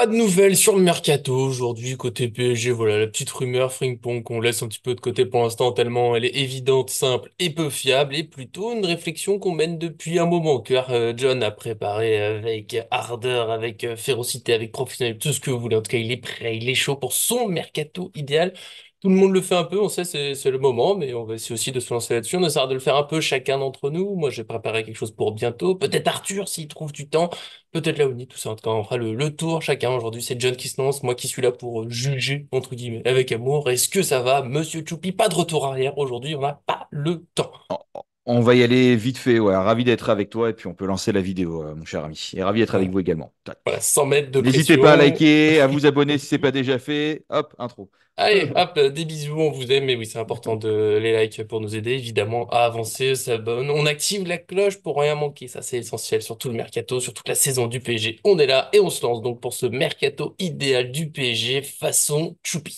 Pas de nouvelles sur le mercato aujourd'hui côté PSG. Voilà, la petite rumeur Frimpong qu'on laisse un petit peu de côté pour l'instant tellement elle est évidente, simple et peu fiable et plutôt une réflexion qu'on mène depuis un moment car John a préparé avec ardeur, avec férocité, avec professionnalisme, tout ce que vous voulez. En tout cas, il est prêt, il est chaud pour son mercato idéal. Tout le monde le fait un peu, on sait c'est le moment, mais on va essayer aussi de se lancer là-dessus. On essaiera de le faire un peu chacun d'entre nous. Moi, j'ai préparé quelque chose pour bientôt. Peut-être Arthur s'il trouve du temps. Peut-être Laoni, tout ça. En tout cas, on fera le tour chacun. Aujourd'hui, c'est John qui se lance, moi qui suis là pour juger, entre guillemets, avec amour. Est-ce que ça va, Monsieur Choupi? Pas de retour arrière aujourd'hui, on n'a pas le temps. On va y aller vite fait. Ouais. Ravi d'être avec toi et puis on peut lancer la vidéo, mon cher ami. Et ravi d'être avec Voilà, vous également. Tac. voilà, 100 mètres de N'hésitez pas à pression. liker, à vous abonner si c'est pas déjà fait. Hop, intro. Allez, hop, des bisous, on vous aime. Mais oui, c'est important de les likes pour nous aider, évidemment, à avancer. On active la cloche pour rien manquer. Ça, c'est essentiel sur tout le mercato, sur toute la saison du PSG. On est là et on se lance donc pour ce mercato idéal du PSG façon Choupi.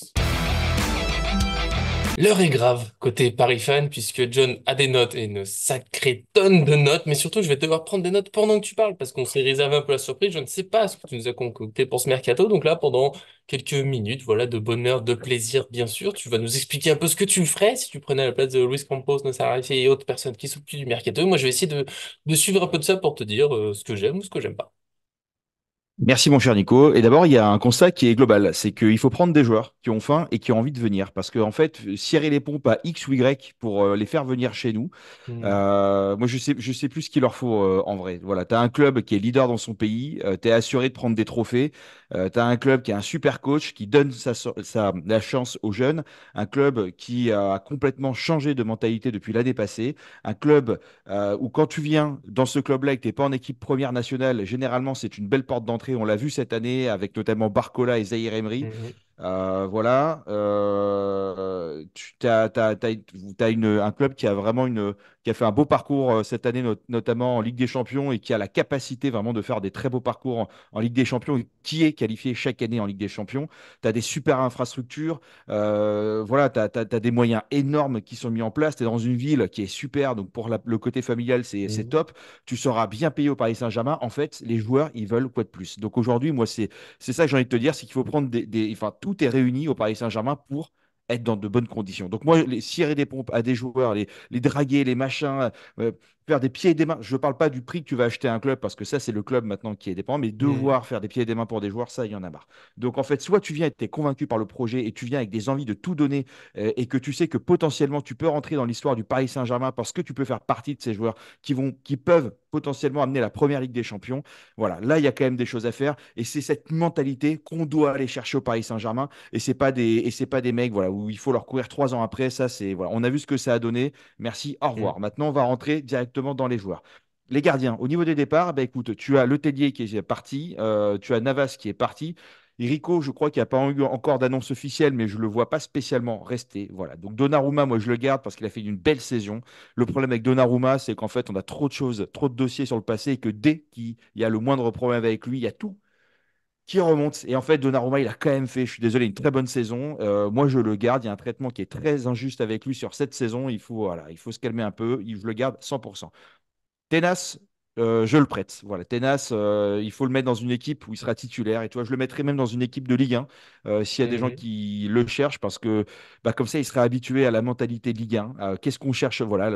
L'heure est grave côté Paris fan puisque John a des notes et une sacrée tonne de notes, mais surtout je vais devoir prendre des notes pendant que tu parles parce qu'on s'est réservé un peu la surprise. Je ne sais pas ce que tu nous as concocté pour ce mercato, donc là pendant quelques minutes, voilà, de bonheur, de plaisir bien sûr, tu vas nous expliquer un peu ce que tu ferais si tu prenais la place de Luis Campos, Nasser Al-Khelaifi et autres personnes qui s'occupent du mercato. Moi je vais essayer de suivre un peu de ça pour te dire ce que j'aime ou ce que j'aime pas. Merci mon cher Nico. Et d'abord, il y a un constat qui est global, c'est qu'il faut prendre des joueurs qui ont faim et qui ont envie de venir. Parce qu'en fait, cirer les pompes à X ou Y pour les faire venir chez nous, Hmm. moi je sais plus ce qu'il leur faut en vrai. Voilà, tu as un club qui est leader dans son pays, tu es assuré de prendre des trophées, tu as un club qui a un super coach qui donne la chance aux jeunes, un club qui a complètement changé de mentalité depuis l'année passée, un club où quand tu viens dans ce club-là et que tu n'es pas en équipe première nationale, généralement c'est une belle porte d'entrée. On l'a vu cette année avec notamment Barcola et Zahir Emery. Mhm. Voilà, tu as, un club qui a vraiment qui a fait un beau parcours cette année, notamment en Ligue des Champions, et qui a la capacité vraiment de faire des très beaux parcours en Ligue des Champions, et qui est qualifié chaque année en Ligue des Champions. Tu as des super infrastructures, voilà, tu as des moyens énormes qui sont mis en place. Tu es dans une ville qui est super, donc pour le côté familial, c'est Mhm. top. Tu seras bien payé au Paris Saint-Germain. En fait, les joueurs, ils veulent quoi de plus. Donc aujourd'hui, moi, c'est ça que j'ai envie de te dire, c'est qu'il faut prendre enfin, tout est réuni au Paris Saint-Germain pour être dans de bonnes conditions. Donc moi, les cirer des pompes à des joueurs, les draguer, les machins, euh, faire des pieds et des mains. Je ne parle pas du prix que tu vas acheter un club, parce que ça, c'est le club maintenant qui est dépendant, mais Mhm. devoir faire des pieds et des mains pour des joueurs, ça, il y en a marre. Donc en fait, soit tu viens et tu es convaincu par le projet et tu viens avec des envies de tout donner et que tu sais que potentiellement tu peux rentrer dans l'histoire du Paris Saint-Germain parce que tu peux faire partie de ces joueurs qui peuvent potentiellement amener la première Ligue des Champions. Voilà, là, il y a quand même des choses à faire. Et c'est cette mentalité qu'on doit aller chercher au Paris Saint-Germain. Et c'est pas des mecs voilà, où il faut leur courir 3 ans après. Ça, c'est, voilà, on a vu ce que ça a donné. Merci, au Mhm. revoir. Maintenant, on va rentrer directement dans les joueurs. Les gardiens, au niveau des départs, bah, écoute, tu as Letellier qui est parti, tu as Navas qui est parti. Et Rico, je crois qu'il n'y a pas eu encore d'annonce officielle, mais je ne le vois pas spécialement rester. Voilà. Donc Donnarumma, moi je le garde parce qu'il a fait une belle saison. Le problème avec Donnarumma, c'est qu'en fait, on a trop de choses, trop de dossiers sur le passé et que dès qu'il y a le moindre problème avec lui, il y a tout qui remonte. Et en fait, Donnarumma, il a quand même fait, je suis désolé, une très bonne saison. Moi, je le garde. Il y a un traitement qui est très injuste avec lui sur cette saison. Voilà, il faut se calmer un peu. Je le garde 100%. Tenas, je le prête. Voilà, Tenas, il faut le mettre dans une équipe où il sera titulaire. Et tu vois, je le mettrai même dans une équipe de Ligue 1 s'il y a des gens Mhm. qui le cherchent parce que bah, comme ça, il sera habitué à la mentalité de Ligue 1. Qu'est-ce qu'on cherche? Voilà,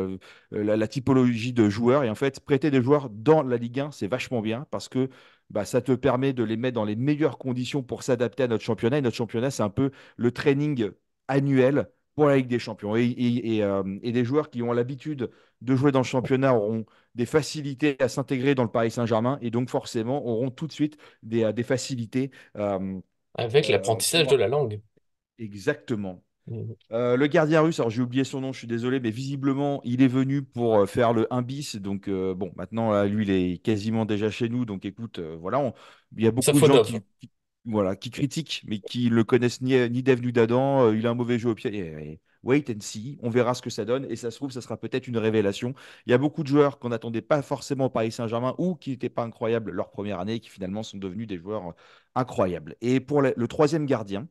la typologie de joueurs. Et en fait, prêter des joueurs dans la Ligue 1, c'est vachement bien parce que bah, ça te permet de les mettre dans les meilleures conditions pour s'adapter à notre championnat. Et notre championnat, c'est un peu le training annuel pour la Ligue des Champions. Et des joueurs qui ont l'habitude de jouer dans le championnat auront des facilités à s'intégrer dans le Paris Saint-Germain et donc forcément auront tout de suite des facilités euh, Avec l'apprentissage de pour... la langue. Exactement. Mhm. Le gardien russe, alors j'ai oublié son nom, je suis désolé, mais visiblement il est venu pour faire le 1 bis. Donc bon, maintenant lui il est quasiment déjà chez nous. Donc écoute, voilà, il y a beaucoup de gens Safodov. voilà, qui critiquent, mais qui le connaissent ni d'Ève ni d'Adam. Il a un mauvais jeu au pied. Wait and see, on verra ce que ça donne. Et ça se trouve, ça sera peut-être une révélation. Il y a beaucoup de joueurs qu'on n'attendait pas forcément au Paris Saint-Germain ou qui n'étaient pas incroyables leur première année et qui finalement sont devenus des joueurs incroyables. Et pour le troisième gardien,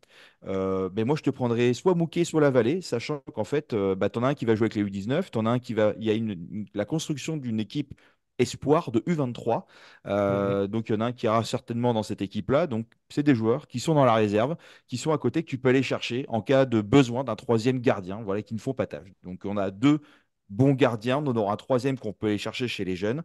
mais moi je te prendrais soit Mouquet, soit Lavallée, sachant qu'en fait, bah, tu en as un qui va jouer avec les U19, t'en as un qui va. Il y a la construction d'une équipe espoirs de U23. Mhm. Donc il y en a un qui ira certainement dans cette équipe-là. Donc c'est des joueurs qui sont dans la réserve, qui sont à côté, que tu peux aller chercher en cas de besoin d'un troisième gardien, voilà, qui ne font pas tâche. Donc on a deux bons gardiens, on aura un troisième qu'on peut aller chercher chez les jeunes.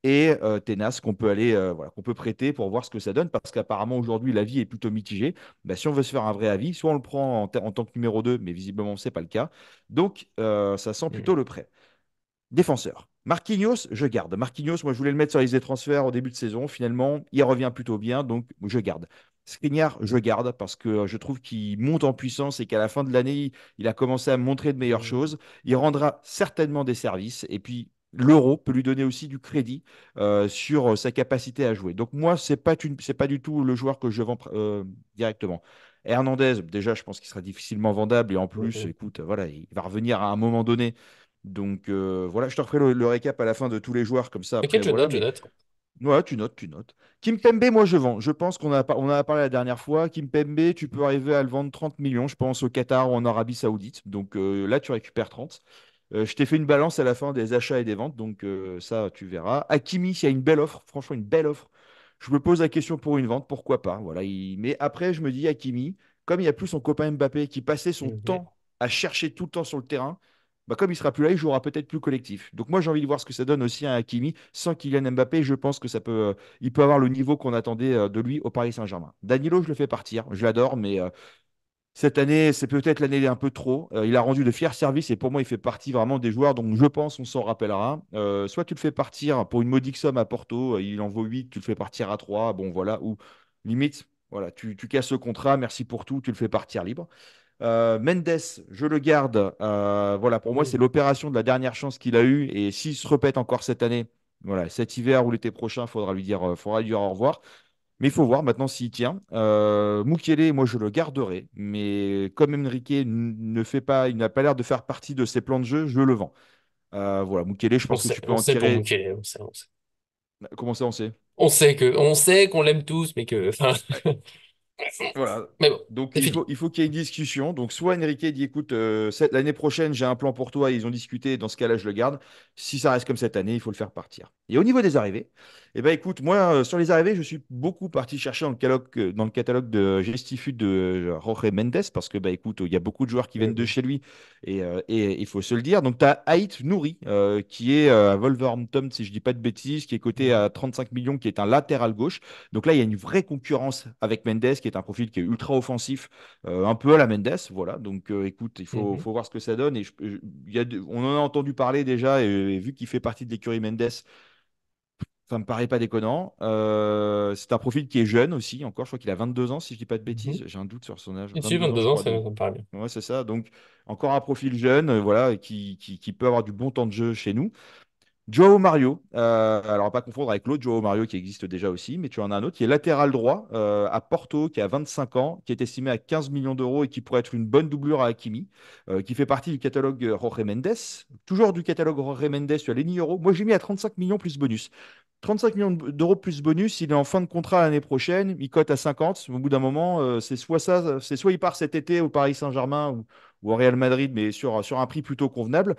Et Tenas qu'on peut aller voilà, qu'on peut prêter pour voir ce que ça donne parce qu'apparemment aujourd'hui la vie est plutôt mitigée. Bah, si on veut se faire un vrai avis, soit on le prend en tant que numéro 2, mais visiblement ce n'est pas le cas. Donc ça sent plutôt Mhm. le prêt. Défenseur. Marquinhos, je garde. Marquinhos, moi, je voulais le mettre sur la liste des transferts au début de saison. Finalement, il revient plutôt bien, donc je garde. Skriniar, je garde parce que je trouve qu'il monte en puissance et qu'à la fin de l'année, il a commencé à montrer de meilleures Mhm. choses. Il rendra certainement des services. Et puis, l'euro peut lui donner aussi du crédit sur sa capacité à jouer. Donc, moi, c'est pas du tout le joueur que je vends directement. Hernandez, déjà, je pense qu'il sera difficilement vendable. Et en plus, Mhm. écoute, voilà, il va revenir à un moment donné. Donc voilà, je te referai le récap à la fin de tous les joueurs comme ça après, T'inquiète, je voilà, note, je mais note. ouais, tu notes, tu notes. Kim Pembe, moi je vends. Je pense on en a parlé la dernière fois. Kim Pembe, tu peux arriver à le vendre 30 millions, je pense, au Qatar ou en Arabie Saoudite. Donc là, tu récupères 30. Je t'ai fait une balance à la fin des achats et des ventes, donc ça, tu verras. Hakimi, s'il y a une belle offre, franchement, une belle offre. Je me pose la question pour une vente, pourquoi pas. Voilà, mais après, je me dis, Hakimi, comme il n'y a plus son copain Mbappé qui passait son Mhm. temps à chercher tout le temps sur le terrain, bah, comme il sera plus là, il jouera peut-être plus collectif. Donc moi, j'ai envie de voir ce que ça donne aussi à Hakimi. Sans Kylian Mbappé, je pense que il peut avoir le niveau qu'on attendait de lui au Paris Saint-Germain. Danilo, je le fais partir. Je l'adore, mais cette année, c'est peut-être l'année un peu trop. Il a rendu de fiers services et pour moi, il fait partie vraiment des joueurs dont je pense on s'en rappellera. Soit tu le fais partir pour une modique somme à Porto, il en vaut 8, tu le fais partir à 3, bon voilà, ou limite, voilà, tu casses le contrat, merci pour tout, tu le fais partir libre. Mendes, je le garde. Voilà, pour moi, c'est Mhm. l'opération de la dernière chance qu'il a eue. Et s'il se répète encore cette année, voilà, cet hiver ou l'été prochain, faudra lui dire au revoir. Mais il faut voir maintenant s'il tient. Mukiele, moi, je le garderai. Mais comme Enrique ne fait pas, il n'a pas l'air de faire partie de ses plans de jeu, je le vends. Voilà, Mukiele, je pense que tu peux On en sait pour tirer. Mukele, on sait, on sait. Comment ça, on sait? On sait qu'on l'aime tous, mais que, enfin, Voilà. mais bon, Donc c'est fini. il faut qu'il y ait une discussion. Donc soit Enrique dit écoute, l'année prochaine j'ai un plan pour toi, ils ont discuté, dans ce cas-là je le garde. Si ça reste comme cette année, il faut le faire partir. Et au niveau des arrivées, eh ben écoute, moi sur les arrivées, je suis beaucoup parti chercher dans le catalogue de Gestifute de Jorge Mendes parce que bah écoute, il y a beaucoup de joueurs qui viennent de Mhm. chez lui et il faut se le dire. Donc tu as Haït Nouri qui est à Wolverhampton si je dis pas de bêtises, qui est coté Mhm. à 35 millions, qui est un latéral gauche. Donc là, il y a une vraie concurrence avec Mendes, qui est un profil qui est ultra offensif, un peu à la Mendes. Voilà. Donc écoute, Mhm. faut voir ce que ça donne. On en a entendu parler déjà, et vu qu'il fait partie de l'écurie Mendes, ça me paraît pas déconnant. C'est un profil qui est jeune aussi, encore. Je crois qu'il a 22 ans, si je dis pas de Mhm. bêtises. J'ai un doute sur son âge. Ici, 22 ans, 22 je ans, crois. Donc, ça me paraît bien. ouais, c'est ça. Donc, encore un profil jeune, voilà, qui peut avoir du bon temps de jeu chez nous. Joao Mario, alors à pas confondre avec l'autre Joao Mario qui existe déjà aussi, mais tu en as un autre qui est latéral droit à Porto, qui a 25 ans, qui est estimé à 15 millions d'euros et qui pourrait être une bonne doublure à Hakimi, qui fait partie du catalogue Jorge Mendes. Toujours du catalogue Jorge Mendes, tu as Lenny Euro. Moi j'ai mis à 35 millions plus bonus. 35 millions d'euros plus bonus, il est en fin de contrat l'année prochaine, il cote à 50. Au bout d'un moment, c'est soit ça, c'est soit il part cet été au Paris Saint-Germain ou au Real Madrid, mais sur un prix plutôt convenable.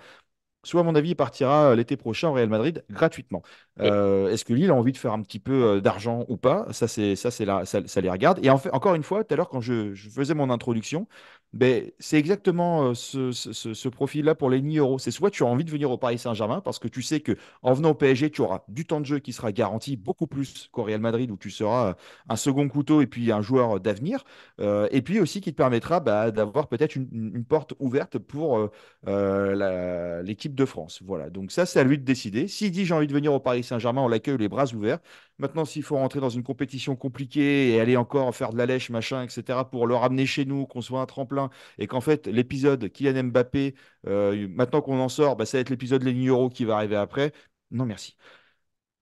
Soit, à mon avis, il partira l'été prochain au Real Madrid gratuitement. Ouais. Est-ce que Lille a envie de faire un petit peu d'argent ou pas? Ça les regarde. Et en fait, encore une fois, tout à l'heure, quand je faisais mon introduction, ben, c'est exactement ce profil-là pour les 10 euros. C'est soit tu as envie de venir au Paris Saint-Germain parce que tu sais que en venant au PSG, tu auras du temps de jeu qui sera garanti beaucoup plus qu'au Real Madrid où tu seras un second couteau et puis un joueur d'avenir. Et puis aussi qui te permettra bah, d'avoir peut-être une porte ouverte pour l'équipe de France. Voilà. Donc ça, c'est à lui de décider. S'il dit j'ai envie de venir au Paris Saint-Germain, on l'accueille les bras ouverts. Maintenant, s'il faut rentrer dans une compétition compliquée et aller encore faire de la lèche, machin, etc., pour le ramener chez nous, qu'on soit un tremplin, et qu'en fait, l'épisode Kylian Mbappé, maintenant qu'on en sort, bah, ça va être l'épisode Les Euro qui va arriver après. Non, merci.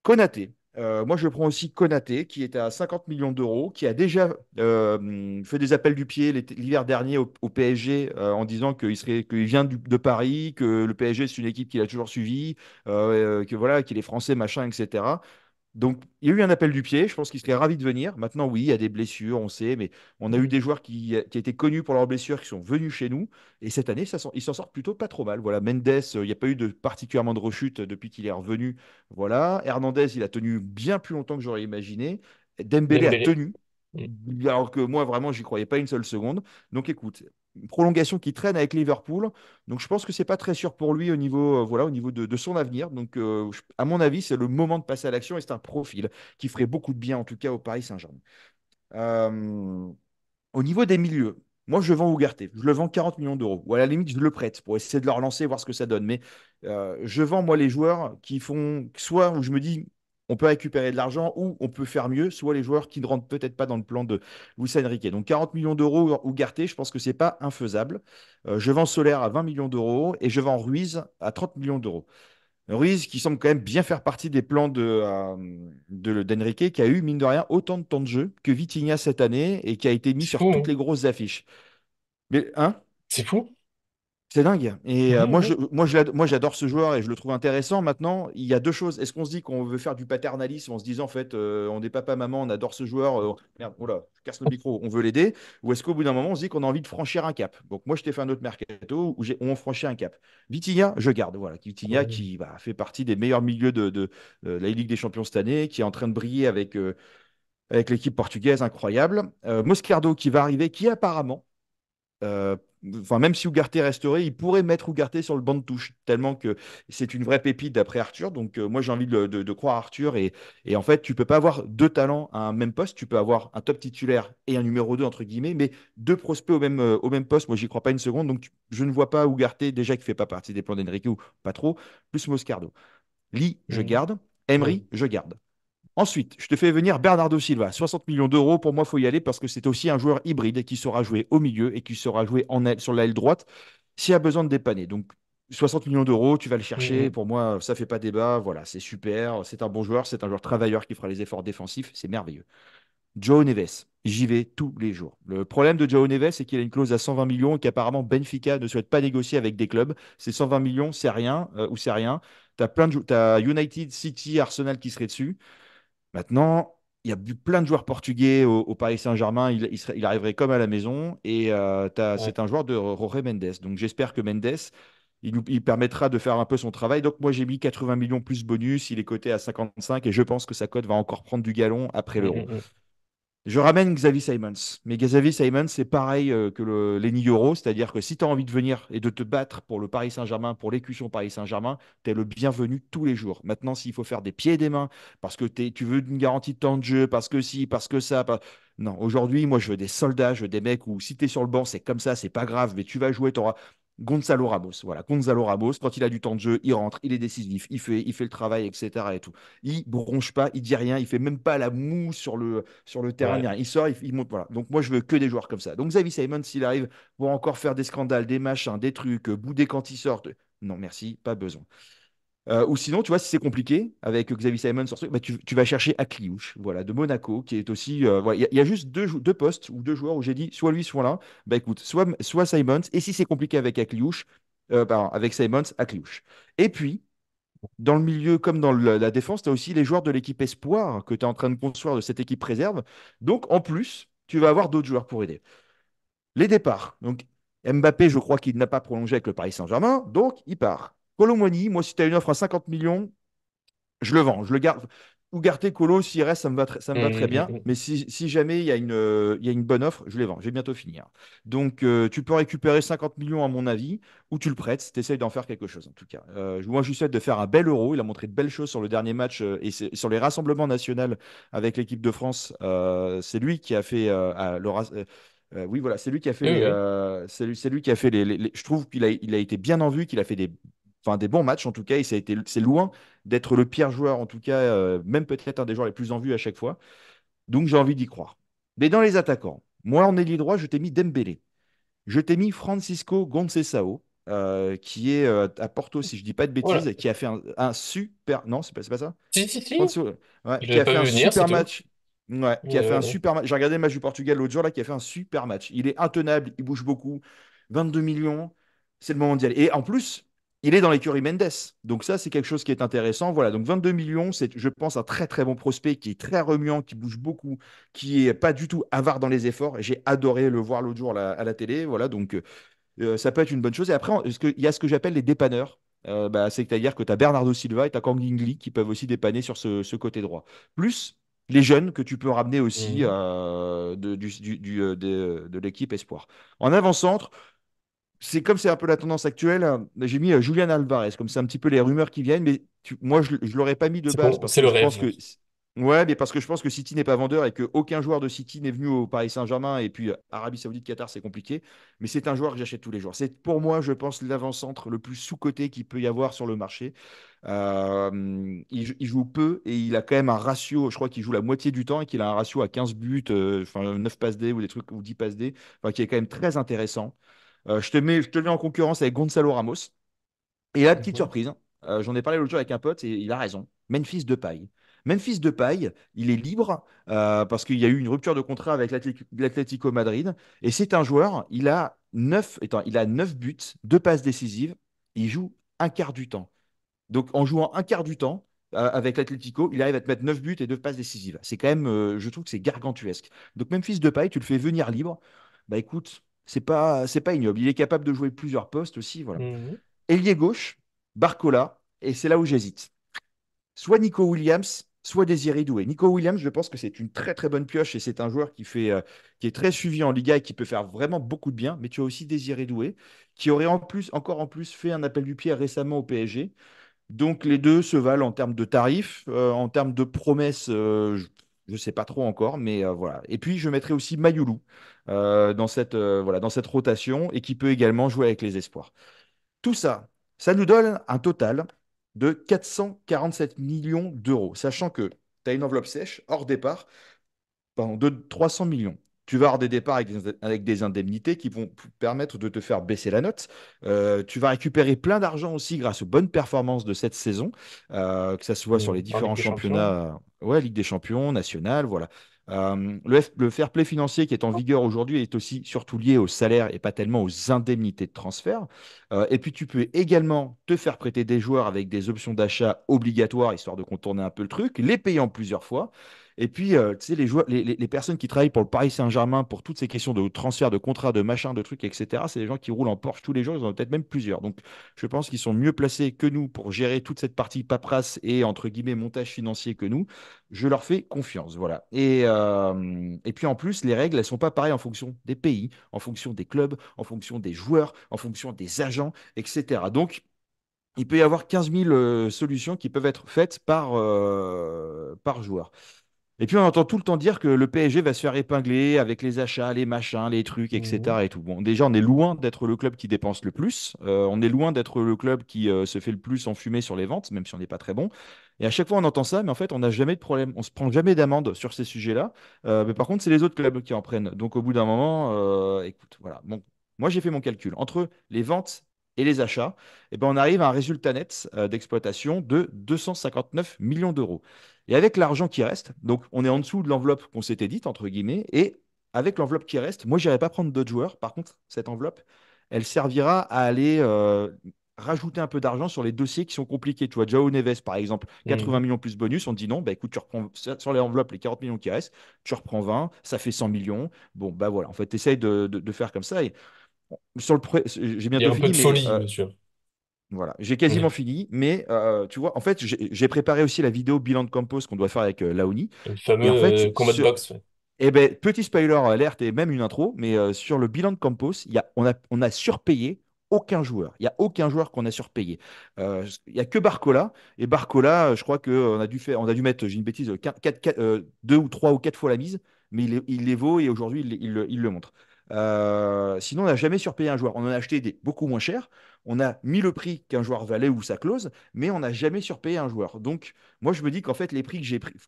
Konaté. Moi, je prends aussi Konaté, qui est à 50 millions d'euros, qui a déjà fait des appels du pied l'hiver dernier au PSG en disant qu'il vient de Paris, que le PSG c'est une équipe qu'il a toujours suivie, que voilà, qu'il est français, machin, etc. Donc, il y a eu un appel du pied. Je pense qu'il serait ravi de venir. Maintenant, oui, il y a des blessures, on sait, mais on a eu des joueurs qui étaient connus pour leurs blessures, qui sont venus chez nous. Et cette année, ils s'en sortent plutôt pas trop mal. Voilà, Mendes, il n'y a pas eu de particulièrement de rechute depuis qu'il est revenu. Voilà, Hernandez, il a tenu bien plus longtemps que j'aurais imaginé. Dembélé a Dembélé. tenu, Mm. alors que moi, vraiment, j'y croyais pas une seule seconde. Donc, écoute, une prolongation qui traîne avec Liverpool. Donc, je pense que c'est pas très sûr pour lui au niveau, voilà, au niveau de son avenir. Donc, à mon avis, c'est le moment de passer à l'action et c'est un profil qui ferait beaucoup de bien, en tout cas, au Paris Saint-Germain. Euh, Au niveau des milieux, moi, je vends Ugarte. Je le vends 40 millions d'euros. Ou à la limite, je le prête pour essayer de le relancer, voir ce que ça donne. Mais je vends, moi, les joueurs qui font soit où je me dis, on peut récupérer de l'argent ou on peut faire mieux, soit les joueurs qui ne rentrent peut-être pas dans le plan de Luis Enrique. Donc 40 millions d'euros Ugarte, je pense que c'est pas infaisable. Je vends Solaire à 20 millions d'euros et je vends Ruiz à 30 millions d'euros. Ruiz qui semble quand même bien faire partie des plans d'Enrique, qui a eu, mine de rien, autant de temps de jeu que Vitinha cette année et qui a été mis C'est sur fou, toutes hein. les grosses affiches. Mais, hein? C'est fou. C'est dingue. Et Ouais, ouais. moi, j'adore ce joueur et je le trouve intéressant. Maintenant, il y a deux choses. Est-ce qu'on se dit qu'on veut faire du paternalisme en se disant, en fait, on est papa-maman, on adore ce joueur, merde, voilà, je casse le micro, on veut l'aider? Ou est-ce qu'au bout d'un moment, on se dit qu'on a envie de franchir un cap? Donc, moi, je t'ai fait un autre mercato où on franchit un cap. Vitinha, je garde. Voilà, Vitinha Ouais. qui bah, fait partie des meilleurs milieux de la Ligue des Champions cette année, qui est en train de briller avec l'équipe portugaise, incroyable. Moscardo qui va arriver, qui apparemment euh, enfin, même si Ugarte resterait, il pourrait mettre Ugarte sur le banc de touche, tellement que c'est une vraie pépite d'après Arthur. Donc, moi, j'ai envie de croire Arthur. Et en fait, tu peux pas avoir deux talents à un même poste. Tu peux avoir un top titulaire et un numéro 2 entre guillemets, mais deux prospects au même poste. Moi, j'y crois pas une seconde. Donc, je ne vois pas Ugarte, déjà qui fait pas partie des plans d'Enrique ou pas trop, plus Moscardo. Lee, je Mm. garde. Ouais. Emery, je garde. Ensuite, je te fais venir Bernardo Silva, 60 millions d'euros. Pour moi, il faut y aller parce que c'est aussi un joueur hybride qui saura jouer au milieu et qui saura jouer sur l'aile droite s'il a besoin de dépanner. Donc, 60 millions d'euros, tu vas le chercher. Mm. Pour moi, ça ne fait pas débat. Voilà, c'est super. C'est un bon joueur. C'est un joueur travailleur qui fera les efforts défensifs. C'est merveilleux. Joe Neves, j'y vais tous les jours. Le problème de Joe Neves, c'est qu'il a une clause à 120 millions et qu'apparemment Benfica ne souhaite pas négocier avec des clubs. Ces 120 millions, c'est rien ou c'est rien. Tu as, t'as United, City, Arsenal qui seraient dessus. Maintenant, il y a plein de joueurs portugais au Paris Saint-Germain. Il arriverait comme à la maison. Et Ouais. c'est un joueur de Jorge Mendes. Donc j'espère que Mendes, il permettra de faire un peu son travail. Donc moi, j'ai mis 80 millions plus bonus. Il est coté à 55 et je pense que sa cote va encore prendre du galon après l'Euro. Mm. Je ramène Xavi Simons. Mais Xavi Simons, c'est pareil que Lenny Yoro, c'est-à-dire que si tu as envie de venir et de te battre pour le Paris Saint-Germain, pour l'écution Paris Saint-Germain, tu es le bienvenu tous les jours. Maintenant, s'il faut faire des pieds et des mains, parce que tu veux une garantie de temps de jeu, parce que si, parce que ça. Non, aujourd'hui, moi, je veux des soldats, je veux des mecs où si tu es sur le banc, c'est comme ça, c'est pas grave, mais tu vas jouer, tu auras. Gonzalo Ramos, voilà, Gonzalo Ramos, quand il a du temps de jeu, il rentre, il est décisif, il fait le travail, etc. Et tout. Il bronche pas, il dit rien, il fait même pas la moue sur le terrain, Ouais. ni rien. Il sort, il monte. Voilà. Donc moi, je veux que des joueurs comme ça. Donc Xavi Simons, s'il arrive pour encore faire des scandales, des machins, des trucs, bouder quand il sort. Non, merci, pas besoin. Ou sinon, tu vois, si c'est compliqué avec Xavi Simons, sur ce truc, bah, tu vas chercher Akliouche, voilà, de Monaco, qui est aussi. Voilà, il y a juste deux postes ou deux joueurs où j'ai dit soit lui, soit là. Bah écoute, soit Simons, et si c'est compliqué avec Akliouche, pardon, avec Simons, Akliouche. Et puis, dans le milieu comme dans la défense, tu as aussi les joueurs de l'équipe espoir que tu es en train de construire de cette équipe réserve. Donc, en plus, tu vas avoir d'autres joueurs pour aider. Les départs. Donc, Mbappé, je crois qu'il n'a pas prolongé avec le Paris Saint-Germain, donc il part. Colomboigny, moi, si tu as une offre à 50 millions, je le vends, je le garde. Ugarte, Colo, s'il reste, ça me va très bien. Mm. Mais si jamais il y a une bonne offre, je les vends. Je vais bientôt finir. Donc, tu peux récupérer 50 millions, à mon avis, ou tu le prêtes. Tu essayes d'en faire quelque chose, en tout cas. Moi, je lui souhaite de faire un bel Euro. Il a montré de belles choses sur le dernier match et sur les rassemblements nationaux avec l'équipe de France. C'est lui qui a fait oui, voilà, c'est lui qui a fait Oui, les. oui. C'est lui qui a fait je trouve qu'il a été bien en vue, qu'il a fait enfin, des bons matchs en tout cas. Et c'est loin d'être le pire joueur, en tout cas, même peut-être un des joueurs les plus en vue à chaque fois. Donc j'ai envie d'y croire. Mais dans les attaquants, moi en ailier droit, je t'ai mis Dembélé. Je t'ai mis Francisco Conceição, qui est à Porto, si je dis pas de Voilà. bêtises, qui a fait un super. Non, c'est pas ça? Si, si, si. Francisco, ouais, Je qui l'avais a pas fait un vu venir, c'est super tout. match. Ouais, qui a fait un Ouais. super match. J'ai regardé le match du Portugal l'autre jour, là, qui a fait un super match. Il est intenable, il bouge beaucoup. 22 millions, c'est le moment d'y aller. Et en plus, Il est dans l'écurie Mendes. Donc ça, c'est quelque chose qui est intéressant. Voilà, donc 22 millions, c'est, je pense, un très très bon prospect qui est très remuant, qui bouge beaucoup, qui est pas du tout avare dans les efforts. J'ai adoré le voir l'autre jour à la télé. Voilà, donc ça peut être une bonne chose. Et après, il y a ce que j'appelle les dépanneurs. C'est-à-dire que tu as Bernardo Silva et tu as Kang Lee qui peuvent aussi dépanner sur ce côté droit. Plus les jeunes que tu peux ramener aussi Mhm. de l'équipe Espoir. En avant-centre, c'est un peu la tendance actuelle. J'ai mis Julian Alvarez, comme c'est un petit peu les rumeurs qui viennent, mais moi je ne l'aurais pas mis de C'est base bon, parce c'est que le je pense rêve. que ouais, mais parce que je pense que City n'est pas vendeur et qu'aucun joueur de City n'est venu au Paris Saint-Germain et puis Arabie Saoudite, Qatar, c'est compliqué. Mais c'est un joueur que j'achète tous les jours. C'est pour moi, je pense, l'avant-centre le plus sous-coté qu'il peut y avoir sur le marché. Il joue peu et il a quand même un ratio, je crois qu'il joue la moitié du temps et qu'il a un ratio à 15 buts, enfin 9 passes D ou des trucs ou 10 passes D, enfin, qui est quand même très intéressant. Je te le mets en concurrence avec Gonzalo Ramos. Et la petite Mhm. surprise, j'en ai parlé l'autre jour avec un pote et il a raison. Memphis Depay. Memphis Depay, il est libre parce qu'il y a eu une rupture de contrat avec l'Atlético Madrid. Et c'est un joueur, il a 9 buts, 2 passes décisives. Il joue un quart du temps. Donc en jouant un quart du temps avec l'Atlético, il arrive à te mettre 9 buts et 2 passes décisives. C'est quand même, je trouve que c'est gargantuesque. Donc Memphis Depay, tu le fais venir libre. Bah écoute, c'est pas ignoble. Il est capable de jouer plusieurs postes aussi. Voilà. Mhm. Ailier gauche, Barcola, et c'est là où j'hésite. Soit Nico Williams, soit Désiré Doué. Nico Williams, je pense que c'est une très très bonne pioche et c'est un joueur qui est très suivi en Liga et qui peut faire vraiment beaucoup de bien. Mais tu as aussi Désiré Doué, qui aurait encore en plus fait un appel du pied récemment au PSG. Donc les deux se valent en termes de tarifs, en termes de promesses, je ne sais pas trop encore, mais voilà. Et puis je mettrai aussi Mayoulou voilà, dans cette rotation et qui peut également jouer avec les espoirs. Tout ça, ça nous donne un total de 447 millions d'euros, sachant que tu as une enveloppe sèche hors départ pardon, de 300 millions. Tu vas avoir des départs avec des indemnités qui vont permettre de te faire baisser la note. Tu vas récupérer plein d'argent aussi grâce aux bonnes performances de cette saison, que ça se voit sur les En Ligue différents des Champions. championnats, ouais, Ligue des Champions, nationale, voilà. Le fair play financier qui est en vigueur aujourd'hui est aussi surtout lié au salaire et pas tellement aux indemnités de transfert. Et puis tu peux également te faire prêter des joueurs avec des options d'achat obligatoires, histoire de contourner un peu le truc, les payant plusieurs fois. Et puis, tu sais, les personnes qui travaillent pour le Paris Saint-Germain, pour toutes ces questions de transfert, de contrats, de machin, de trucs, etc., c'est des gens qui roulent en Porsche tous les jours, ils en ont peut-être même plusieurs. Donc, je pense qu'ils sont mieux placés que nous pour gérer toute cette partie paperasse et, entre guillemets, montage financier que nous. Je leur fais confiance, voilà. Et puis, en plus, les règles, elles sont pas pareilles en fonction des pays, en fonction des clubs, en fonction des joueurs, en fonction des agents, etc. Donc, il peut y avoir 15 000 solutions qui peuvent être faites par joueur. Et puis on entend tout le temps dire que le PSG va se faire épingler avec les achats, les machins, les trucs, Mhm. etc. et tout. Bon, déjà, on est loin d'être le club qui dépense le plus. On est loin d'être le club qui se fait le plus enfumer sur les ventes, même si on n'est pas très bon. Et à chaque fois, on entend ça, mais en fait, on n'a jamais de problème. On se prend jamais d'amende sur ces sujets-là. Mais par contre, c'est les autres clubs qui en prennent. Donc au bout d'un moment, écoute, voilà. Bon, moi, j'ai fait mon calcul. Entre les ventes et les achats, eh ben, on arrive à un résultat net d'exploitation de 259 millions d'euros. Et avec l'argent qui reste, donc on est en dessous de l'enveloppe qu'on s'était dite, entre guillemets, et avec l'enveloppe qui reste, moi, je n'irai pas prendre d'autres joueurs. Par contre, cette enveloppe, elle servira à aller rajouter un peu d'argent sur les dossiers qui sont compliqués. Tu vois, Joao Neves, par exemple, 80 Mhm. millions plus bonus, on te dit non, bah écoute, tu reprends sur les enveloppes les 40 millions qui restent, tu reprends 20, ça fait 100 millions. Bon, bah voilà, en fait, tu essayes de faire comme ça. Et bon, j'ai Il y a bientôt un peu fini, de mais folie, monsieur. voilà, j'ai quasiment Ouais. fini, mais tu vois, en fait, j'ai préparé aussi la vidéo bilan de Campos qu'on doit faire avec Laoni. Le Et en fameux fait, combat de boxe. Ouais. eh ben, petit spoiler alerte et même une intro, mais sur le bilan de Campos, on a surpayé aucun joueur. Il n'y a aucun joueur qu'on a surpayé. Il n'y a que Barcola. Et Barcola, je crois on a dû mettre, j'ai une bêtise, 2 ou 3 ou 4 fois la mise, mais il les vaut et aujourd'hui, il le montre. Sinon, on n'a jamais surpayé un joueur. On en a acheté des beaucoup moins chers. On a mis le prix qu'un joueur valait ou sa clause, mais on n'a jamais surpayé un joueur. Donc, moi, je me dis qu'en fait, les prix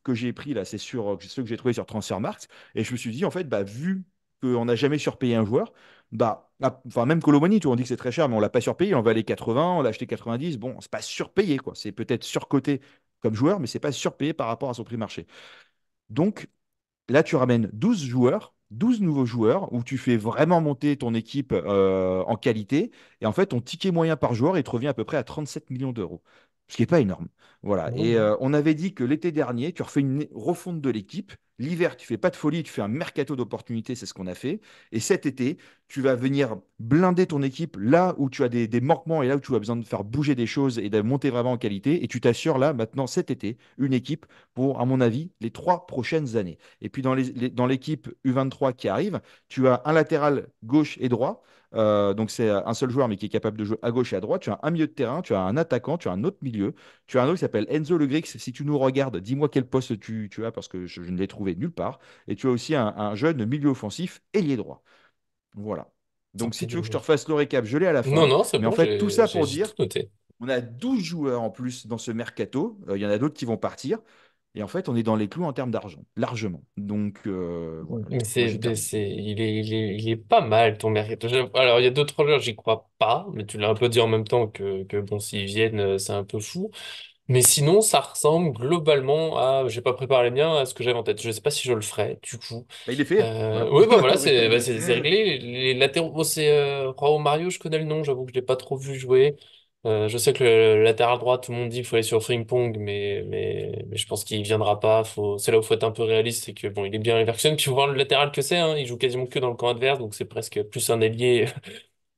que j'ai pris là, c'est sur ceux que j'ai trouvé sur Transfermarkt. Et je me suis dit, en fait, bah, vu qu'on n'a jamais surpayé un joueur, bah, enfin, même Colomani, tu vois, on dit que c'est très cher, mais on l'a pas surpayé. On valait 80, on l'a acheté 90. Bon, c'est pas surpayé, quoi. C'est peut-être surcoté comme joueur, mais c'est pas surpayé par rapport à son prix marché. Donc, là, tu ramènes 12 joueurs. 12 nouveaux joueurs où tu fais vraiment monter ton équipe en qualité. Et en fait, ton ticket moyen par joueur, il te revient à peu près à 37 millions d'euros. Ce qui n'est pas énorme. Voilà. Et Mhm. on avait dit que l'été dernier, tu refais une refonte de l'équipe. L'hiver, tu fais pas de folie, tu fais un mercato d'opportunités, c'est ce qu'on a fait. Et cet été, tu vas venir blinder ton équipe là où tu as des manquements et là où tu as besoin de faire bouger des choses et de monter vraiment en qualité. Et tu t'assures là, maintenant, cet été, une équipe pour, à mon avis, les 3 prochaines années. Et puis dans l'équipe U23 qui arrive, tu as un latéral gauche et droit. Donc c'est un seul joueur mais qui est capable de jouer à gauche et à droite. Tu as un milieu de terrain, tu as un attaquant, tu as un autre milieu. Tu as un autre qui s'appelle Enzo Le Grix. Si tu nous regardes, dis-moi quel poste tu as parce que je ne l'ai trouvé nulle part. Et tu as aussi un jeune milieu offensif, ailier droit. Voilà. Donc si tu veux que je te refasse le récap, je l'ai à la Non, fin. non, c'est Mais en bon, fait, tout ça pour j'ai tout dire, noté. on a 12 joueurs en plus dans ce mercato. Il y en a d'autres qui vont partir. Et en fait, on est dans les clous en termes d'argent, largement. Donc, voilà. Moi, j'ai terminé. Il est pas mal ton mérite. Alors, il y a d'autres joueurs, j'y crois pas, mais tu l'as un peu dit en même temps que bon, s'ils viennent, c'est un peu fou. Mais sinon, ça ressemble globalement à, j'ai pas préparé les miens, à ce que j'avais en tête. Je sais pas si je le ferai, du coup. Bah, il est fait. Voilà. Oui, bah voilà, Oui. c'est réglé. Les latéraux, bon, c'est Raoult Mario, je connais le nom, j'avoue que je l'ai pas trop vu jouer. Je sais que le latéral droit, tout le monde dit qu'il faut aller sur Frimpong, mais je pense qu'il viendra pas. C'est là où il faut être un peu réaliste, c'est que bon, il est bien Leverkusen, tu vois le latéral que c'est, hein, il joue quasiment que dans le camp adverse, donc c'est presque plus un ailier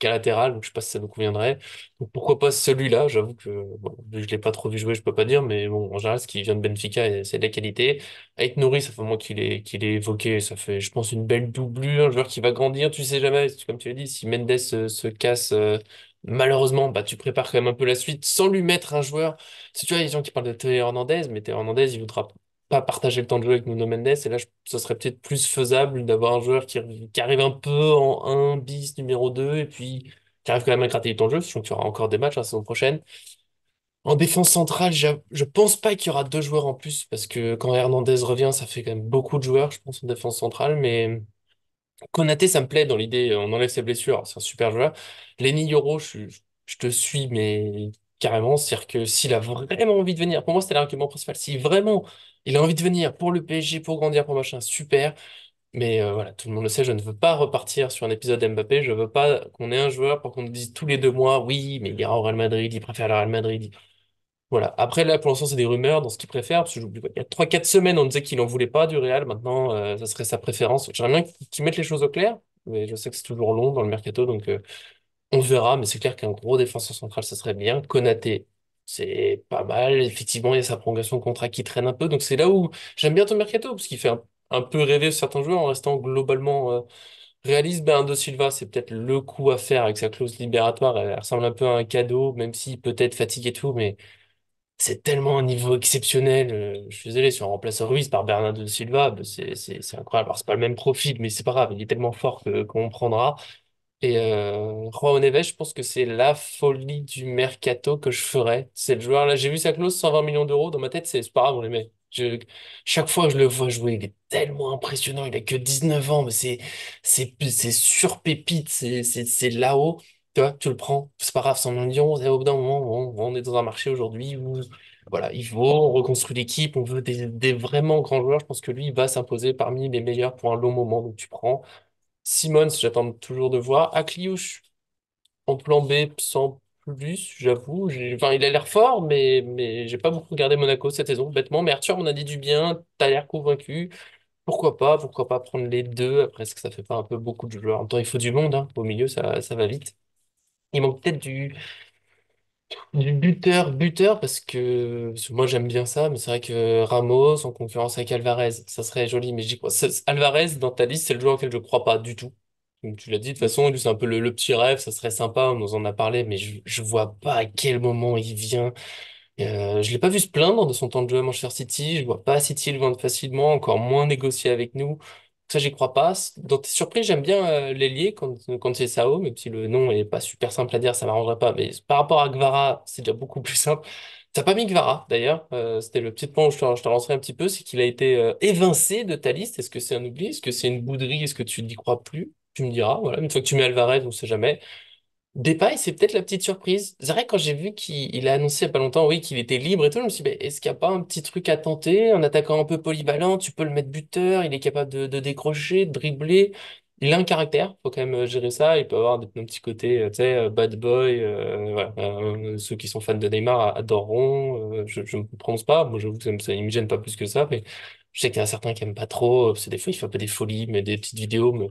qu'à latéral, donc je sais pas si ça nous conviendrait. Donc pourquoi pas celui-là, j'avoue que bon, vu que je l'ai pas trop vu jouer, je peux pas dire, mais bon, en général, ce qui vient de Benfica, c'est de la qualité. Avec Nouri, ça fait moi qu'il est évoqué, ça fait, je pense, une belle doublure, un joueur qui va grandir, tu sais jamais, comme tu l'as dit, si Mendes se casse, malheureusement, bah tu prépares quand même un peu la suite sans lui mettre un joueur. Si tu vois, il y a des gens qui parlent de Théo Hernandez, mais Théo Hernandez, il voudra pas partager le temps de jouer avec Nuno Mendes, et là, ce serait peut-être plus faisable d'avoir un joueur qui arrive un peu en un bis numéro 2 et puis qui arrive quand même à gratter du temps de jeu, sachant qu'il y aura encore des matchs la saison prochaine. En défense centrale, je pense pas qu'il y aura deux joueurs en plus, parce que quand Hernandez revient, ça fait quand même beaucoup de joueurs, je pense, en défense centrale, mais Konaté, ça me plaît dans l'idée, on enlève ses blessures, c'est un super joueur. Lenny Yoro, je te suis, mais carrément, c'est-à-dire que s'il a vraiment envie de venir, pour moi, c'était l'argument principal, si vraiment il a envie de venir pour le PSG, pour grandir, pour machin, super. Mais voilà, tout le monde le sait, je ne veux pas repartir sur un épisode Mbappé. Je veux pas qu'on ait un joueur pour qu'on nous dise tous les 2 mois, oui, mais il ira au Real Madrid, il préfère le Real Madrid. Voilà. Après, là, pour l'instant, c'est des rumeurs dans ce qu'il préfère. Parce que j'oublie pas, il y a 3 4 semaines, on disait qu'il en voulait pas du Real. Maintenant, ça serait sa préférence. J'aimerais bien qu'ils mettent les choses au clair. Mais je sais que c'est toujours long dans le mercato, donc on verra. Mais c'est clair qu'un gros défenseur central, ça serait bien. Konaté, c'est pas mal. Effectivement, il y a sa prolongation de contrat qui traîne un peu. Donc c'est là où j'aime bien ton mercato, parce qu'il fait un peu rêver certains joueurs en restant globalement réaliste. Bernardo Silva, c'est peut-être le coup à faire avec sa clause libératoire. Elle ressemble un peu à un cadeau, même si peut-être fatigué et tout, mais c'est tellement un niveau exceptionnel. Je suis désolé, si on remplace Ruiz par Bernardo Silva, bah, c'est incroyable. Alors, c'est pas le même profil, mais c'est pas grave, il est tellement fort qu'on prendra. Et João Neves, je pense que c'est la folie du mercato que je ferais. C'est le joueur là, j'ai vu sa clause 120 millions d'euros. Dans ma tête, c'est pas grave, on les met. Chaque fois que je le vois jouer, il est tellement impressionnant. Il a que 19 ans, mais c'est sur pépite, c'est là-haut. Tu vois, tu le prends, c'est pas grave, 100 millions. Et au bout d'un moment, on est dans un marché aujourd'hui où voilà, il faut, on reconstruit l'équipe, on veut des vraiment grands joueurs. Je pense que lui, il va s'imposer parmi les meilleurs pour un long moment. Donc tu prends. Simons, j'attends toujours de voir. Akliouche, en plan B, sans plus, j'avoue. Enfin, il a l'air fort, mais j'ai pas beaucoup regardé Monaco cette saison, bêtement. Mais Arthur m'en a dit du bien, t'as l'air convaincu. Pourquoi pas prendre les deux? Après, est-ce que ça fait pas un peu beaucoup de joueurs? En même temps, il faut du monde, hein. Au milieu, ça va vite. Il manque peut-être du buteur, parce que moi j'aime bien ça, mais c'est vrai que Ramos en concurrence avec Alvarez, ça serait joli, mais j'y crois. Alvarez, dans ta liste, c'est le joueur auquel je crois pas du tout. Comme tu l'as dit, de toute façon, lui, c'est un peu le petit rêve, ça serait sympa, on nous en a parlé, mais je vois pas à quel moment il vient. Je l'ai pas vu se plaindre de son temps de jeu à Manchester City. Je vois pas City le vendre facilement, encore moins négocier avec nous. Ça, j'y crois pas. Dans tes surprises, j'aime bien l'ailier quand c'est Sao, même si le nom est pas super simple à dire, ça m'arrangerait pas. Mais par rapport à Gvara, c'est déjà beaucoup plus simple. T'as pas mis Gvara, d'ailleurs. C'était le petit point où je te lancerai un petit peu, c'est qu'il a été évincé de ta liste. Est-ce que c'est un oubli? Est-ce que c'est une bouderie? Est-ce que tu n'y crois plus? Tu me diras. Voilà. Une fois que tu mets Alvarez, on sait jamais. Depay, c'est peut-être la petite surprise. C'est vrai, quand j'ai vu qu'il a annoncé il y a pas longtemps, oui, qu'il était libre et tout, je me suis dit, mais est-ce qu'il n'y a pas un petit truc à tenter? Un attaquant un peu polyvalent, tu peux le mettre buteur, il est capable de décrocher, de dribbler. Il a un caractère, faut quand même gérer ça. Il peut avoir un petit côté, tu sais, bad boy. Voilà. Ceux qui sont fans de Neymar adoreront. Je ne me prononce pas. Moi, j'avoue que ça ne me gêne pas plus que ça. Mais je sais qu'il y en a certains qui aiment pas trop. Parce que des fois, il fait un peu des folies, mais des petites vidéos. Mais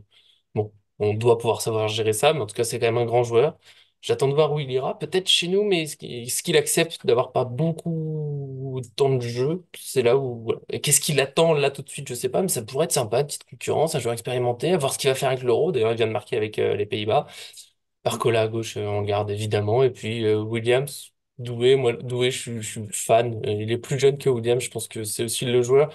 bon, on doit pouvoir savoir gérer ça, mais en tout cas, c'est quand même un grand joueur. J'attends de voir où il ira. Peut-être chez nous, mais est-ce qu'il accepte d'avoir pas beaucoup de temps de jeu? C'est là où, voilà. Et qu'est-ce qu'il attend là tout de suite? Je sais pas, mais ça pourrait être sympa, une petite concurrence, un joueur expérimenté, à voir ce qu'il va faire avec l'Euro. D'ailleurs, il vient de marquer avec les Pays-Bas. Barcola à gauche, on le garde évidemment. Et puis Williams, Doué, moi, Doué, je suis fan. Il est plus jeune que Williams, je pense que c'est aussi le joueur.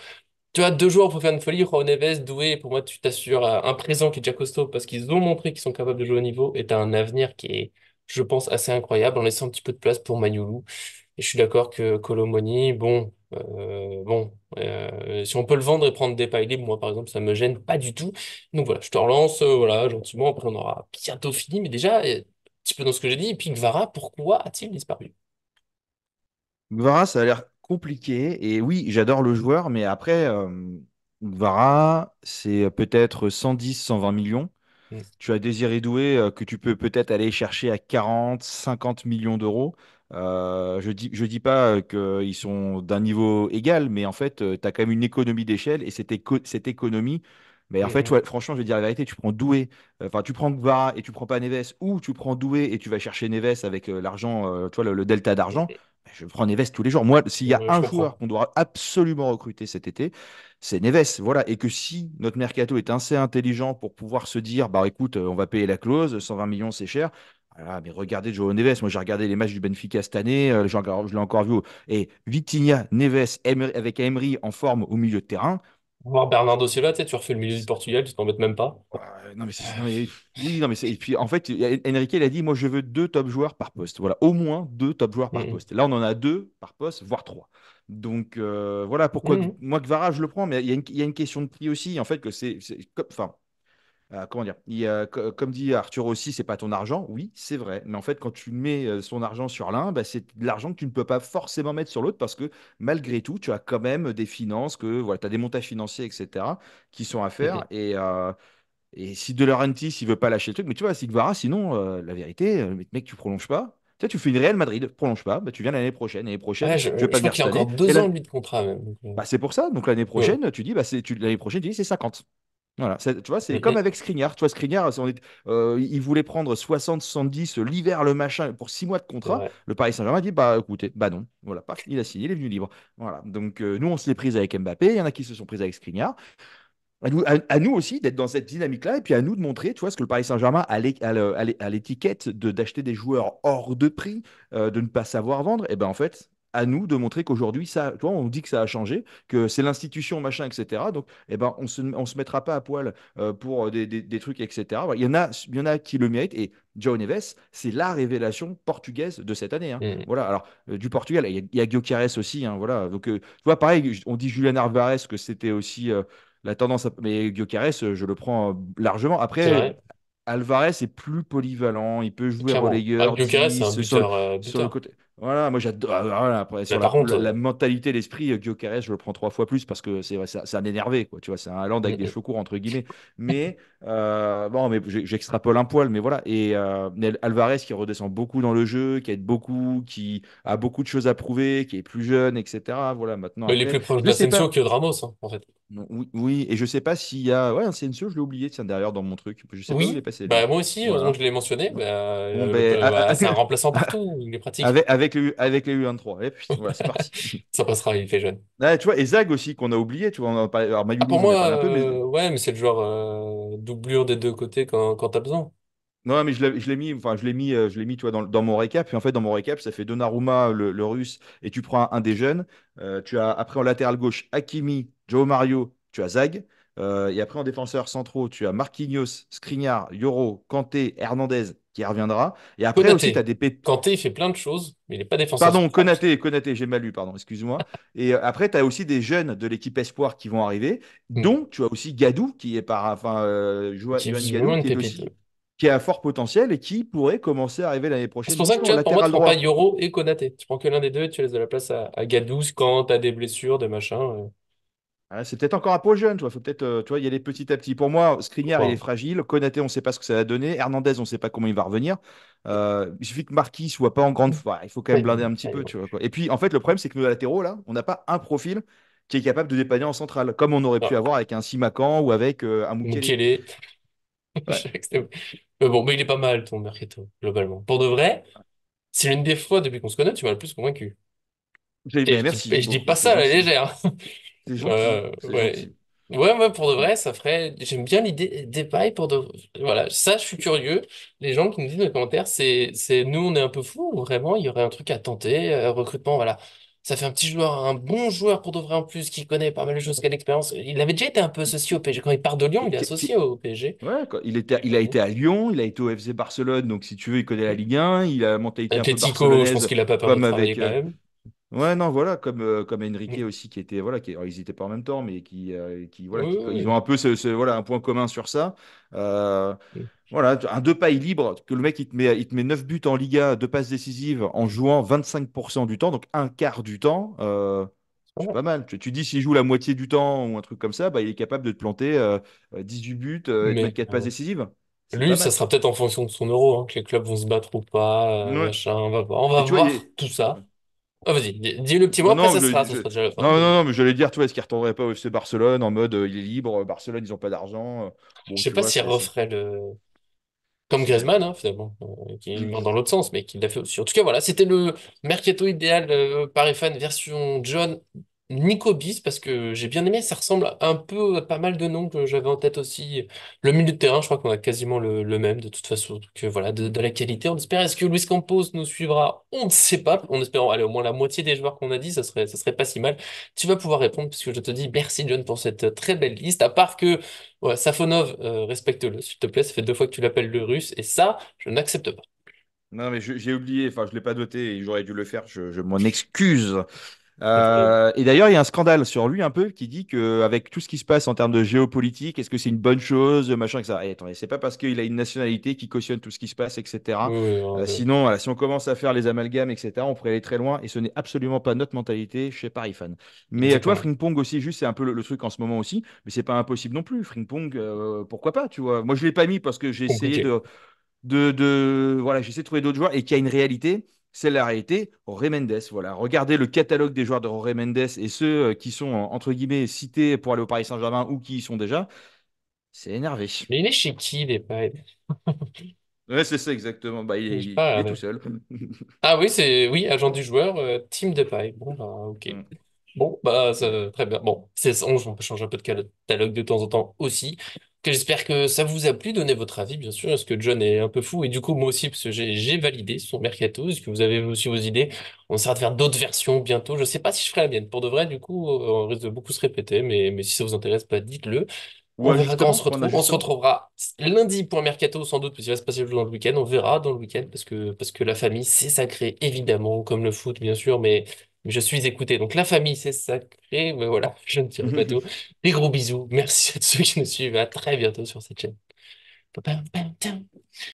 Tu as deux joueurs pour faire une folie, João Neves, Doué, pour moi, tu t'assures un présent qui est déjà costaud parce qu'ils ont montré qu'ils sont capables de jouer au niveau et tu as un avenir qui est, je pense, assez incroyable en laissant un petit peu de place pour Magnoulou. Et je suis d'accord que Colomoni, si on peut le vendre et prendre des pailles libres, moi, par exemple, ça me gêne pas du tout. Donc voilà, je te relance, voilà, gentiment. Après, on aura bientôt fini, mais déjà, un petit peu dans ce que j'ai dit. Et puis, Gvara, pourquoi a-t-il disparu? Gvara, ça a l'air compliqué. Et oui, j'adore le joueur, mais après, Gvara, c'est peut-être 110, 120 millions. Hmm. Tu as Désiré Doué que tu peux peut-être aller chercher à 40, 50 millions d'euros. Je dis pas qu'ils sont d'un niveau égal, mais en fait, tu as quand même une économie d'échelle et cette économie, mais en Hmm, fait, hmm. ouais, franchement, je vais dire la vérité, tu prends Doué, enfin, tu prends Gvara et tu prends pas Neves, ou tu prends Doué et tu vas chercher Neves avec l'argent, tu vois, le delta d'argent. Je prends Neves tous les jours. Moi, s'il y a Je un joueur comprends. qu'on doit absolument recruter cet été, c'est Neves, voilà. Et que si notre mercato est assez intelligent pour pouvoir se dire, bah écoute, on va payer la clause, 120 millions, c'est cher. Voilà, mais regardez Joao Neves. Moi, j'ai regardé les matchs du Benfica cette année. Je l'ai encore vu. Et Vitinha, Neves, avec Emery en forme au milieu de terrain. Voir Bernardo Silva, tu sais, tu refais le milieu du Portugal, tu t'embêtes même pas. Non, mais, non, mais oui, non, mais et puis en fait, Enrique, il a dit, moi, je veux deux top joueurs par poste. Voilà, au moins deux top joueurs par Mhm. poste. Là, on en a deux par poste, voire trois. Donc voilà pourquoi Mhm. moi Gvara, je le prends, mais il y a une question de prix aussi. En fait, que enfin, comment dire, comme dit Arthur aussi, c'est pas ton argent. Oui, c'est vrai. Mais en fait, quand tu mets son argent sur l'un, bah, c'est de l'argent que tu ne peux pas forcément mettre sur l'autre parce que malgré tout, tu as quand même des finances, que voilà, tu as des montages financiers, etc., qui sont à faire. Mhm. Et si De Laurentiis, s'il veut pas lâcher le truc, mais tu vois, Sigvara, sinon, la vérité, mec, tu prolonges pas. Tu sais, tu fais une Real Madrid, prolonge pas, bah, tu viens l'année prochaine. L'année prochaine, Ouais, je vais je pas crois venir qu'il a cette encore année. deux ans, lui, de contrat, même. Donc, Bah, c'est pour ça. Donc l'année ouais. prochaine, tu dis, bah, l'année prochaine, tu dis, c'est 50. Voilà, tu vois, c'est comme Mhm. avec Skriniar. Tu vois, Skriniar, il voulait prendre 60, 70 l'hiver, le machin, pour 6 mois de C'est contrat. vrai. Le Paris Saint-Germain dit, bah écoutez, bah non. Voilà, paf, il a signé, il est venu libre. Voilà. Donc nous, on se l'est prise avec Mbappé. Il y en a qui se sont prises avec Skriniar. À nous aussi d'être dans cette dynamique-là et puis à nous de montrer, tu vois, ce que le Paris Saint-Germain a l'étiquette d'acheter des joueurs hors de prix, de ne pas savoir vendre. Et ben en fait, à nous de montrer qu'aujourd'hui, ça, tu vois, on dit que ça a changé, que c'est l'institution, machin, etc. Donc, eh ben, on se mettra pas à poil pour des trucs, etc. Voilà, il y en a qui le méritent. Et João Neves, c'est la révélation portugaise de cette année, hein. Mhm. Voilà. Alors, du Portugal, il y a Gyökeres aussi, hein, voilà. Donc, tu vois, pareil, on dit Julian Alvarez que c'était aussi la tendance, mais Gyökeres, je le prends largement. C'est Après, vrai, Alvarez est plus polyvalent, il peut jouer clairement. Ah, relayeur, Gyökeres, c'est un 10, sur le, buteur, sur le buteur. côté. Voilà, moi j'adore. Voilà, après, Mais sur par contre, la mentalité, l'esprit, Gyökeres, je le prends 3 fois plus parce que c'est vrai, c'est un énervé, quoi. Tu vois, c'est un Haaland avec des mhm. cheveux courts, entre guillemets. Mais, bon, mais j'extrapole un poil, mais voilà. Et Alvarez qui redescend beaucoup dans le jeu, qui aide beaucoup, qui a beaucoup de choses à prouver, qui est plus jeune, etc. Voilà, maintenant, Mais il est après, plus proche je sais d'Asensio pas. que de Ramos, hein, en fait. Non, oui, oui, et je sais pas s'il y a. Ouais, un CNCO, je l'ai oublié, tiens, derrière dans mon truc. Je sais pas où il est Oui, passé, lui. bah moi aussi, heureusement que Voilà. je l'ai mentionné. Bah, Bon, ben, c'est un remplaçant partout, il est pratique. avec les U23. Et puis, voilà, c'est parti. Ça passera, il fait jeune. Ouais, tu vois, et Zag aussi, qu'on a oublié. Tu vois, on en a parlé. Alors, Ah, Mayoulou, pour j'en ai moi, parlé un peu, mais. ouais, mais c'est le joueur doublure des deux côtés quand t'as besoin. Non, mais je l'ai mis, enfin, je l'ai mis, tu vois, dans mon récap. Puis en fait, dans mon récap, ça fait Donnarumma, le russe, et tu prends un des jeunes. Tu as après en latéral gauche Hakimi, Joe Mario, tu as Zag. Et après en défenseur centraux, tu as Marquinhos, Skriniar, Yoro, Kanté, Hernandez qui reviendra. Et après aussi, tu as Konaté. des Kanté, il fait plein de choses, mais il n'est pas défenseur Pardon, central. Konaté, j'ai mal lu, pardon, excuse-moi. Et après, tu as aussi des jeunes de l'équipe Espoir qui vont arriver, Hmm. dont tu as aussi Gadou, qui est enfin, Qui est Johan Gadou, visiblement une qui est pépite. aussi qui a un fort potentiel et qui pourrait commencer à arriver l'année C'est prochaine pour ça que aussi tu en vois, pour moi, tu latéral prends pas droit. Yoro et Konaté. Tu prends que l'un des deux et tu laisses de la place à Gattuso quand t'as des blessures, des machins. Ah, c'est peut-être encore un peu jeune, tu vois. Faut peut-être, tu vois, y aller petit à petit. Pour moi, Skriniar, il est Enfin, fragile. Konaté, on ne sait pas ce que ça va donner. Hernandez, on ne sait pas comment il va revenir. Il suffit que Marquis soit pas en grande forme. Il faut quand même blinder un petit peu, tu vois, quoi. Et puis, en fait, le problème, c'est que nos latéraux, là, on n'a pas un profil qui est capable de dépanner en centrale, comme on aurait pu ah, avoir avec un Simakan ou avec un Mukele. Mukele. Ouais. Mais bon, mais il est pas mal ton Mercato, globalement. Pour de vrai, c'est l'une des fois depuis qu'on se connaît, tu m'as le plus convaincu. Et Mais merci, je dis beaucoup, pas c'est ça à la gentil. légère. C'est gentil, c'est Ouais. gentil. Ouais, pour de vrai, ça ferait. J'aime bien l'idée des pailles pour de. Voilà, ça, je suis curieux. Les gens qui nous disent dans les commentaires, nous, on est un peu fous, ou vraiment, il y aurait un truc à tenter. Recrutement, voilà. Ça fait un petit joueur, un bon joueur pour de vrai en plus, qui connaît pas mal de choses, qui a de l'expérience. Il avait déjà été un peu associé au PSG. Quand il part de Lyon, il est associé au PSG. Ouais, il a été à Lyon, il a été au FC Barcelone, donc si tu veux, il connaît la Ligue 1, il a la mentalité un peu Atletico, je pense barcelonaise, qu'il a pas peur de comme travailler avec. quand même. Ouais, non, voilà, comme Enrique Oui, aussi, qui était. Voilà, alors, ils n'étaient pas en même temps, mais voilà, oui, ils ont oui. un peu voilà, un point commun sur ça. Euh, Oui. voilà, un deux pailles libre, que le mec, il te met 9 buts en Liga, deux passes décisives, en jouant 25% du temps, donc un quart du temps. C'est Voilà. pas mal. Tu dis s'il joue la moitié du temps ou un truc comme ça, bah, il est capable de te planter 18 buts et de mettre Mais 4 passes décisives. C'est pas lui, ça mal. sera peut-être en fonction de son euro, hein, que les clubs vont se battre ou pas, Ouais. machin. On va Et tu vois, voir tout ça. Ah, vas-y, dis le petit mot, non, après non, ça sera déjà la fin. non, non, Vas-y. non, mais j'allais dire, tu vois, est-ce qu'il ne retournerait pas au FC Barcelone en mode il est libre, Barcelone, ils n'ont pas d'argent. Je Bon, sais tu pas vois, s'il referait comme Griezmann, hein, finalement, qui va dans l'autre sens, mais qui l'a fait aussi. En tout cas, voilà, c'était le mercato idéal Paris Fan version John Nico Bis, parce que j'ai bien aimé, ça ressemble un peu à pas mal de noms que j'avais en tête aussi. Le milieu de terrain, je crois qu'on a quasiment le même, de toute façon. Donc voilà, de la qualité, on espère. Est-ce que Luis Campos nous suivra? On ne sait pas. On espère, allez, au moins la moitié des joueurs qu'on a dit, ça serait pas si mal. Tu vas pouvoir répondre, puisque je te dis merci, John, pour cette très belle liste, à part que ouais, Safonov, respecte-le, s'il te plaît. Ça fait 2 fois que tu l'appelles le russe, et ça, je n'accepte pas. Non, mais j'ai oublié, enfin, je ne l'ai pas noté et j'aurais dû le faire, je m'en excuse. Euh, Et d'ailleurs, il y a un scandale sur lui un peu qui dit qu'avec tout ce qui se passe en termes de géopolitique, est-ce que c'est une bonne chose, machin, etc. Et attendez, c'est pas parce qu'il a une nationalité qui cautionne tout ce qui se passe, etc. oui, oui, Sinon, voilà, si on commence à faire les amalgames, etc., on pourrait aller très loin et ce n'est absolument pas notre mentalité chez Paris Fan. Mais tu vois, exactement. Frimpong aussi, juste, c'est un peu le truc en ce moment aussi, mais c'est pas impossible non plus. Frimpong, pourquoi pas, tu vois. Moi, je l'ai pas mis parce que j'ai essayé Compliqué. voilà, j'essaie de trouver d'autres joueurs et qui a une réalité. C'est la réalité, Jorge Mendes. Voilà. Regardez le catalogue des joueurs de Jorge Mendes et ceux qui sont, entre guillemets, cités pour aller au Paris Saint-Germain ou qui y sont déjà. C'est énervé. Mais il est chez qui, les pailles? Ouais, c'est ça exactement. Bah, J'ai pas il est tout regardé. seul. Ah oui, oui, agent du joueur, team de paille. Bon, bah, ok. Mm. Bon, bah, Ouais. très bien. Bon, on peut changer un peu de catalogue de temps en temps aussi. Que j'espère que ça vous a plu. Donnez votre avis, bien sûr. Est-ce que John est un peu fou? Et du coup, moi aussi, parce que j'ai validé son mercato. Est-ce que vous avez aussi vos idées? On essaiera de faire d'autres versions bientôt. Je sais pas si je ferai la mienne. Pour de vrai, du coup, on risque de beaucoup se répéter. Mais si ça vous intéresse, bah, dites-le. Ou On verra quand on ajustement, se point retrouve. On se d'ajustement. retrouvera lundi pour un mercato, sans doute, parce qu'il va se passer le jour dans le week-end. On verra dans le week-end, parce que la famille, c'est sacré, évidemment, comme le foot, bien sûr, mais je suis écouté. Donc la famille, c'est sacré. Mais voilà, je ne dirai pas tout. Des gros bisous. Merci à tous ceux qui nous suivent. À très bientôt sur cette chaîne.